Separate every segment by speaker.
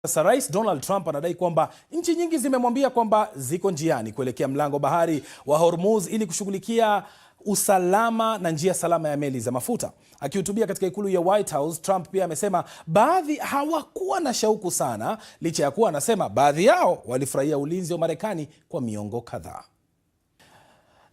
Speaker 1: Sasa Rais Donald Trump anadai kwamba nchi nyingi zimemwambia kwamba ziko njiani kuelekea mlango bahari wa Hormuz ili kushughulikia usalama na njia salama ya meli za mafuta. Akihutubia katika ikulu ya White House, Trump pia amesema baadhi hawakuwa na shauku sana, licha ya kuwa anasema baadhi yao walifurahia ulinzi wa Marekani kwa miongo kadhaa.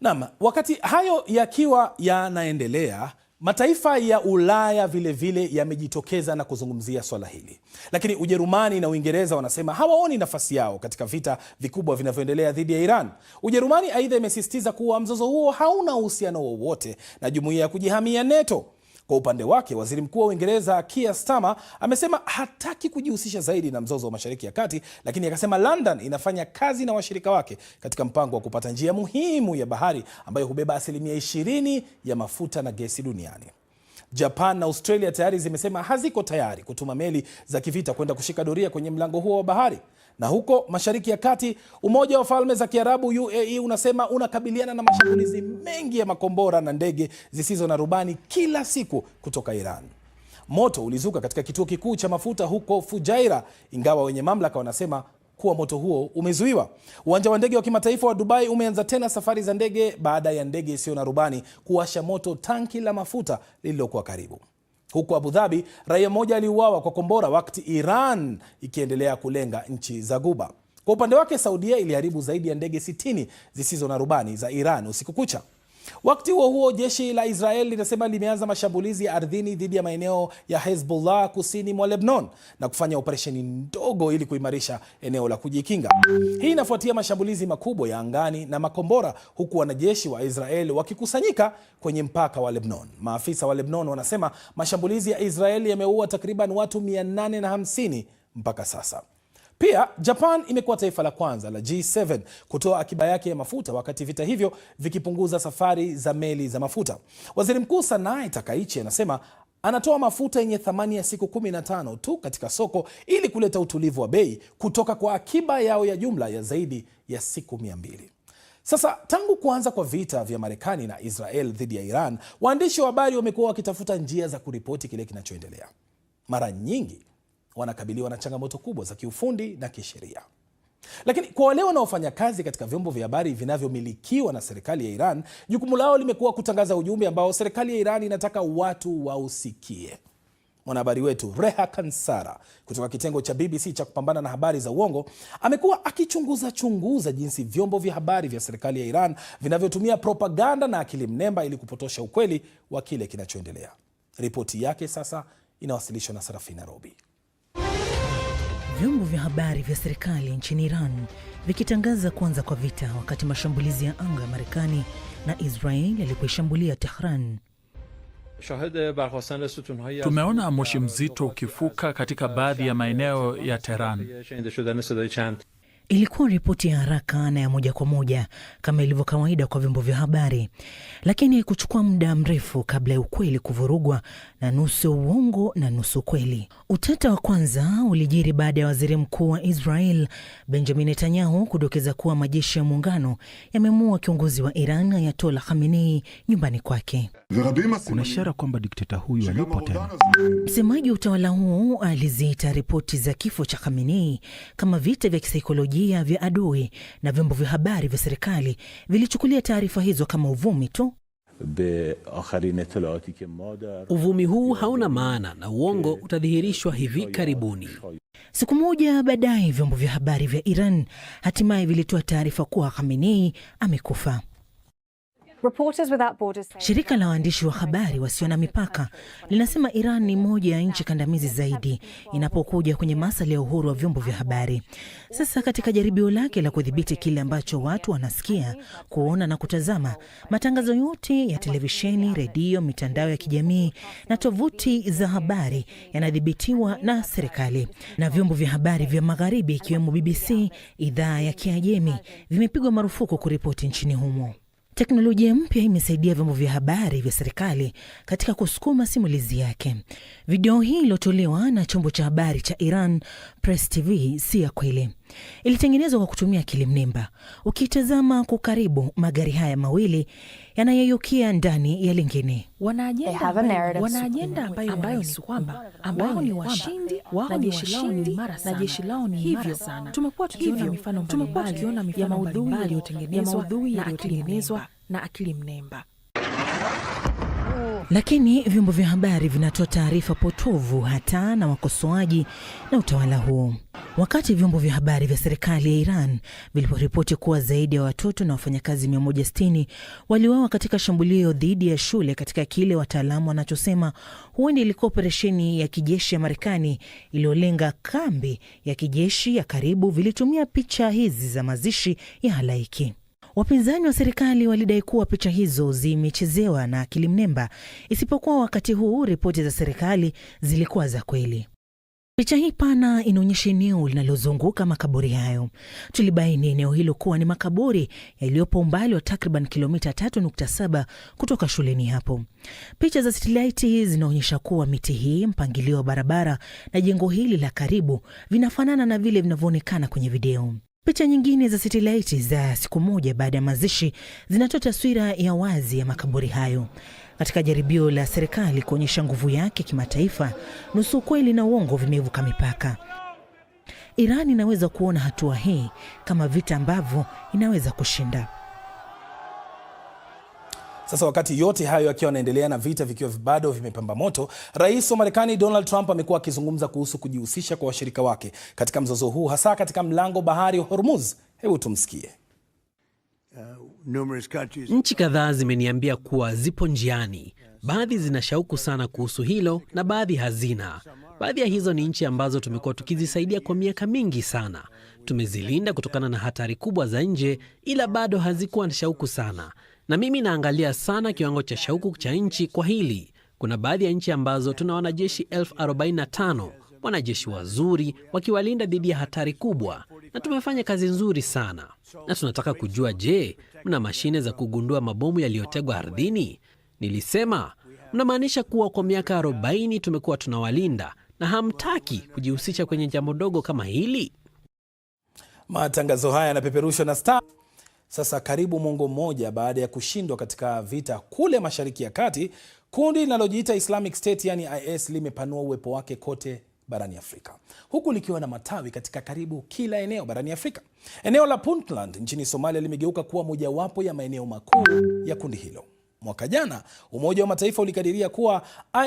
Speaker 1: Naam, wakati hayo yakiwa yanaendelea, mataifa ya Ulaya vile yamejitokeza na kuzungumzia swala hili. Lakini Ujerumani na Uingereza wanasema hawaoni nafasi yao katika vita vikubwa vinavyoendelea dhidi ya Iran. Ujerumani aidha imesisitiza kuwa mzozo huo hauna uhusiano wowote na jumuiya ya kujihamia NATO. Kwa upande wake, Waziri Mkuu wa Uingereza Keir Starmer amesema hataki kujihusisha zaidi na mzozo wa Mashariki ya Kati, lakini akasema London inafanya kazi na washirika wake katika mpango wa kupata njia muhimu ya bahari ambayo hubeba 20% ya mafuta na gesi duniani. Japan na Australia tayari zimesema haziko tayari kutuma meli za kivita kwenda kushika doria kwenye mlango huo wa bahari. Na huko Mashariki ya Kati, Umoja wa Falme za Kiarabu UAE unasema unakabiliana na mashambulizi mengi ya makombora na ndege zisizo na rubani kila siku kutoka Iran. Moto ulizuka katika kituo kikuu cha mafuta huko Fujairah, ingawa wenye mamlaka wanasema kuwa moto huo umezuiwa. Uwanja wa ndege wa kimataifa wa Dubai umeanza tena safari za ndege baada ya ndege isiyo na rubani kuwasha moto tanki la mafuta lililokuwa karibu. Huko Abu Dhabi, raia mmoja aliuawa kwa kombora wakati Iran ikiendelea kulenga nchi za Ghuba. Kwa upande wake, Saudia iliharibu zaidi ya ndege 60 zisizo na rubani za Iran usiku kucha. Wakati huo huo, jeshi la Israel linasema limeanza mashambulizi ya ardhini dhidi ya maeneo ya Hezbollah kusini mwa Lebanon na kufanya operesheni ndogo ili kuimarisha eneo la kujikinga. Hii inafuatia mashambulizi makubwa ya angani na makombora, huku wanajeshi wa Israel wakikusanyika kwenye mpaka wa Lebanon. Maafisa wa Lebanon wanasema mashambulizi ya Israel yameua takriban watu 850 mpaka sasa. Pia Japan imekuwa taifa la kwanza la G7 kutoa akiba yake ya mafuta, wakati vita hivyo vikipunguza safari za meli za mafuta. Waziri Mkuu Sanae Takaichi anasema anatoa mafuta yenye thamani ya siku 15 tu katika soko ili kuleta utulivu wa bei kutoka kwa akiba yao ya jumla ya zaidi ya siku 200. Sasa tangu kuanza kwa vita vya Marekani na Israel dhidi ya Iran, waandishi wa habari wamekuwa wakitafuta njia za kuripoti kile kinachoendelea. Mara nyingi wanakabiliwa na changamoto kubwa za kiufundi na kisheria. Lakini kwa wale wanaofanya kazi katika vyombo vya habari vinavyomilikiwa na serikali ya Iran, jukumu lao limekuwa kutangaza ujumbe ambao serikali ya Iran inataka watu wausikie. Mwanahabari wetu Reha Kansara kutoka kitengo cha BBC cha kupambana na habari za uongo amekuwa akichunguza jinsi vyombo vya habari vya serikali ya Iran vinavyotumia propaganda na akili mnemba ili kupotosha ukweli wa kile kinachoendelea. Ripoti yake sasa inawasilishwa na Sarafina Robi.
Speaker 2: Vyombo vya habari vya serikali nchini Iran vikitangaza kuanza kwa vita wakati mashambulizi ya anga ya Marekani na Israel yalipoishambulia Tehran.
Speaker 3: Tumeona moshi mzito ukifuka katika baadhi ya maeneo ya Tehran.
Speaker 2: Ilikuwa ripoti ya haraka na ya moja kwa moja kama ilivyo kawaida kwa vyombo vya habari, lakini kuchukua muda mrefu kabla ya ukweli kuvurugwa na nusu uongo na nusu kweli. Utata wa kwanza ulijiri baada ya waziri mkuu wa Israel Benjamin Netanyahu kudokeza kuwa majeshi ya muungano yamemuua kiongozi wa Iran Ayatollah Khamenei nyumbani kwake.
Speaker 3: Kuna ishara kwamba dikteta huyu alipo tena.
Speaker 2: Msemaji wa utawala huu aliziita ripoti za kifo cha Khamenei kama vita vya kisaikolojia vya adui, na vyombo vya habari vya serikali vilichukulia taarifa hizo kama uvumi tu.
Speaker 4: Uvumi huu hauna maana na uongo utadhihirishwa hivi karibuni.
Speaker 2: Siku moja baadaye, vyombo vya habari vya Iran hatimaye vilitoa taarifa kuwa Khamenei amekufa. Shirika la waandishi wa habari wasio na mipaka linasema Iran ni moja ya nchi kandamizi zaidi inapokuja kwenye masuala ya uhuru wa vyombo vya habari. Sasa katika jaribio lake la kudhibiti kile ambacho watu wanasikia, kuona na kutazama, matangazo yote ya televisheni, redio, mitandao ya kijamii na tovuti za habari yanadhibitiwa na serikali. Na vyombo vya habari vya magharibi ikiwemo BBC, idhaa ya Kiajemi, vimepigwa marufuku kuripoti nchini humo. Teknolojia mpya imesaidia vyombo vya habari vya serikali katika kusukuma simulizi yake. Video hii iliyotolewa na chombo cha habari cha Iran Press TV si ya kweli. Ilitengenezwa kwa kutumia akili mnemba. Ukitazama kwa karibu, magari haya mawili yanayeyukia ndani ya lingine.
Speaker 5: Wana ajenda ambayo ni kwamba wao ni washindi na jeshi lao ni imara sana. Tumekuwa tukiona mifano mbalimbali ya maudhui yaliyotengenezwa na akili mnemba.
Speaker 2: Lakini vyombo vya habari vinatoa taarifa potovu hata na wakosoaji na utawala huo. Wakati vyombo vya habari vya serikali ya Iran viliporipoti kuwa zaidi ya watoto na wafanyakazi 160 waliuawa katika shambulio dhidi ya shule katika kile wataalamu wanachosema huenda ilikuwa operesheni ya kijeshi ya Marekani iliyolenga kambi ya kijeshi ya karibu, vilitumia picha hizi za mazishi ya halaiki. Wapinzani wa serikali walidai kuwa picha hizo zimechezewa na akili mnemba, isipokuwa wakati huu ripoti za serikali zilikuwa za kweli. Picha hii pana inaonyesha eneo linalozunguka makaburi hayo. Tulibaini eneo hilo kuwa ni makaburi yaliyopo umbali wa takriban kilomita 3.7 kutoka shuleni hapo. Picha za satellite zinaonyesha kuwa miti hii, mpangilio wa barabara na jengo hili la karibu vinafanana na vile vinavyoonekana kwenye video. Picha nyingine za satellite za siku moja baada ya mazishi zinatoa taswira ya wazi ya makaburi hayo. Katika jaribio la serikali kuonyesha nguvu yake kimataifa, nusu kweli na uongo vimevuka mipaka. Iran inaweza kuona hatua hii kama vita ambavyo inaweza kushinda.
Speaker 1: Sasa wakati yote hayo yakiwa yanaendelea na vita vikiwa bado vimepamba moto, Rais wa Marekani Donald Trump amekuwa akizungumza kuhusu kujihusisha kwa washirika wake katika mzozo huu, hasa katika mlango bahari wa Hormuz. Hebu tumsikie.
Speaker 4: Nchi kadhaa zimeniambia kuwa zipo njiani. Baadhi zina shauku sana kuhusu hilo na baadhi hazina. Baadhi ya hizo ni nchi ambazo tumekuwa tukizisaidia kwa miaka mingi sana. Tumezilinda kutokana na hatari kubwa za nje, ila bado hazikuwa na shauku sana. Na mimi naangalia sana kiwango cha shauku cha nchi kwa hili. Kuna baadhi ya nchi ambazo tuna wanajeshi 45,000, wanajeshi wazuri wakiwalinda dhidi ya hatari kubwa, na tumefanya kazi nzuri sana. Na tunataka kujua, je, mna mashine za kugundua mabomu yaliyotegwa ardhini? Nilisema, mnamaanisha kuwa kwa miaka 40 tumekuwa tunawalinda na hamtaki kujihusisha kwenye jambo dogo kama hili?
Speaker 1: Matangazo haya yanapeperushwa na Star. Sasa karibu mwongo mmoja baada ya kushindwa katika vita kule Mashariki ya Kati, kundi linalojiita Islamic State yani IS limepanua uwepo wake kote barani Afrika, huku likiwa na matawi katika karibu kila eneo barani Afrika. Eneo la Puntland nchini Somalia limegeuka kuwa mojawapo ya maeneo makuu ya kundi hilo. Mwaka jana, Umoja wa Mataifa ulikadiria kuwa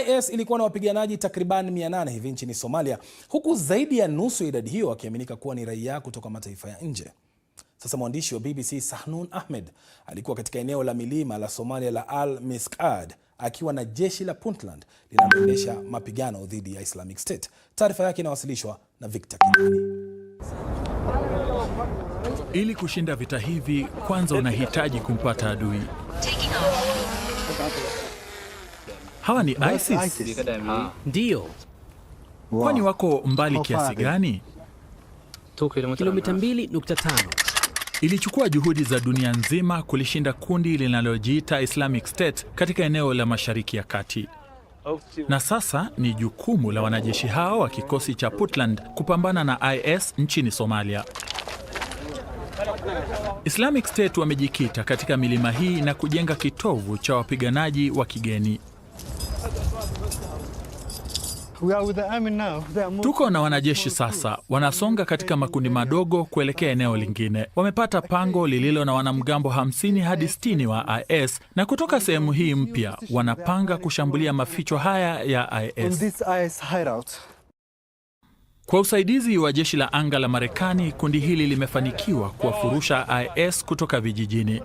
Speaker 1: IS ilikuwa na wapiganaji takriban 800 hivi nchini Somalia, huku zaidi ya nusu ya idadi hiyo wakiaminika kuwa ni raia kutoka mataifa ya nje. Sasa mwandishi wa BBC Sahnun Ahmed alikuwa katika eneo la milima la Somalia la Al Miskad akiwa na jeshi la Puntland linaloendesha mapigano dhidi ya Islamic State. Taarifa yake inawasilishwa na Victor Kimani.
Speaker 3: Ili kushinda vita hivi, kwanza unahitaji kumpata adui. Hawa ni ISIS?
Speaker 4: Ndiyo.
Speaker 3: Kwani wako mbali kiasi gani?
Speaker 4: Kilomita 2.5.
Speaker 3: Ilichukua juhudi za dunia nzima kulishinda kundi linalojiita Islamic State katika eneo la Mashariki ya Kati. Na sasa ni jukumu la wanajeshi hao wa kikosi cha Puntland kupambana na IS nchini Somalia. Islamic State wamejikita katika milima hii na kujenga kitovu cha wapiganaji wa kigeni. Tuko na wanajeshi sasa, wanasonga katika makundi madogo kuelekea eneo lingine. Wamepata pango lililo na wanamgambo 50 hadi 60 wa IS, na kutoka sehemu hii mpya wanapanga kushambulia maficho haya ya IS. Kwa usaidizi wa jeshi la anga la Marekani, kundi hili limefanikiwa kuwafurusha IS kutoka vijijini.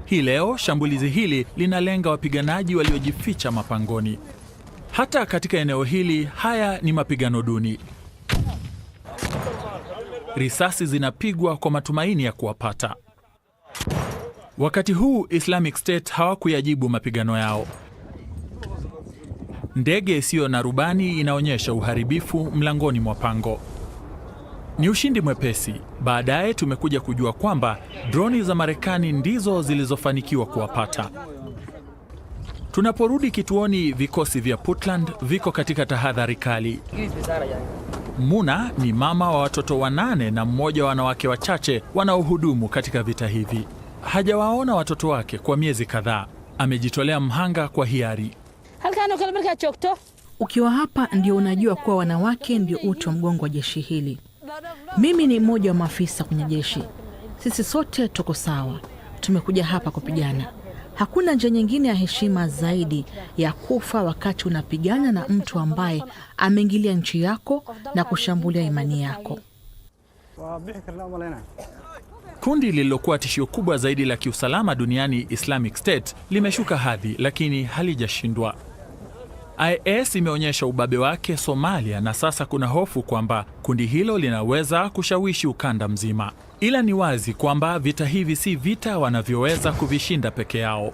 Speaker 3: Hii leo shambulizi hili linalenga wapiganaji waliojificha mapangoni. Hata katika eneo hili, haya ni mapigano duni. Risasi zinapigwa kwa matumaini ya kuwapata. Wakati huu Islamic State hawakuyajibu mapigano yao. Ndege isiyo na rubani inaonyesha uharibifu mlangoni mwa pango. Ni ushindi mwepesi. Baadaye tumekuja kujua kwamba droni za Marekani ndizo zilizofanikiwa kuwapata. Tunaporudi kituoni, vikosi vya Puntland viko katika tahadhari kali. Muna ni mama wa watoto 8 na mmoja wa wanawake wachache wanaohudumu katika vita hivi. Hajawaona watoto wake kwa miezi kadhaa. Amejitolea mhanga kwa hiari.
Speaker 6: Ukiwa hapa ndio unajua kuwa wanawake ndio uti wa mgongo wa jeshi hili. Mimi ni mmoja wa maafisa kwenye jeshi. Sisi sote tuko sawa. Tumekuja hapa kupigana. Hakuna njia nyingine ya heshima zaidi ya kufa wakati unapigana na mtu ambaye ameingilia nchi yako na kushambulia imani yako.
Speaker 3: Kundi lililokuwa tishio kubwa zaidi la kiusalama duniani, Islamic State, limeshuka hadhi lakini halijashindwa. IS imeonyesha ubabe wake Somalia na sasa kuna hofu kwamba kundi hilo linaweza kushawishi ukanda mzima. Ila ni wazi kwamba vita hivi si vita wanavyoweza kuvishinda peke yao.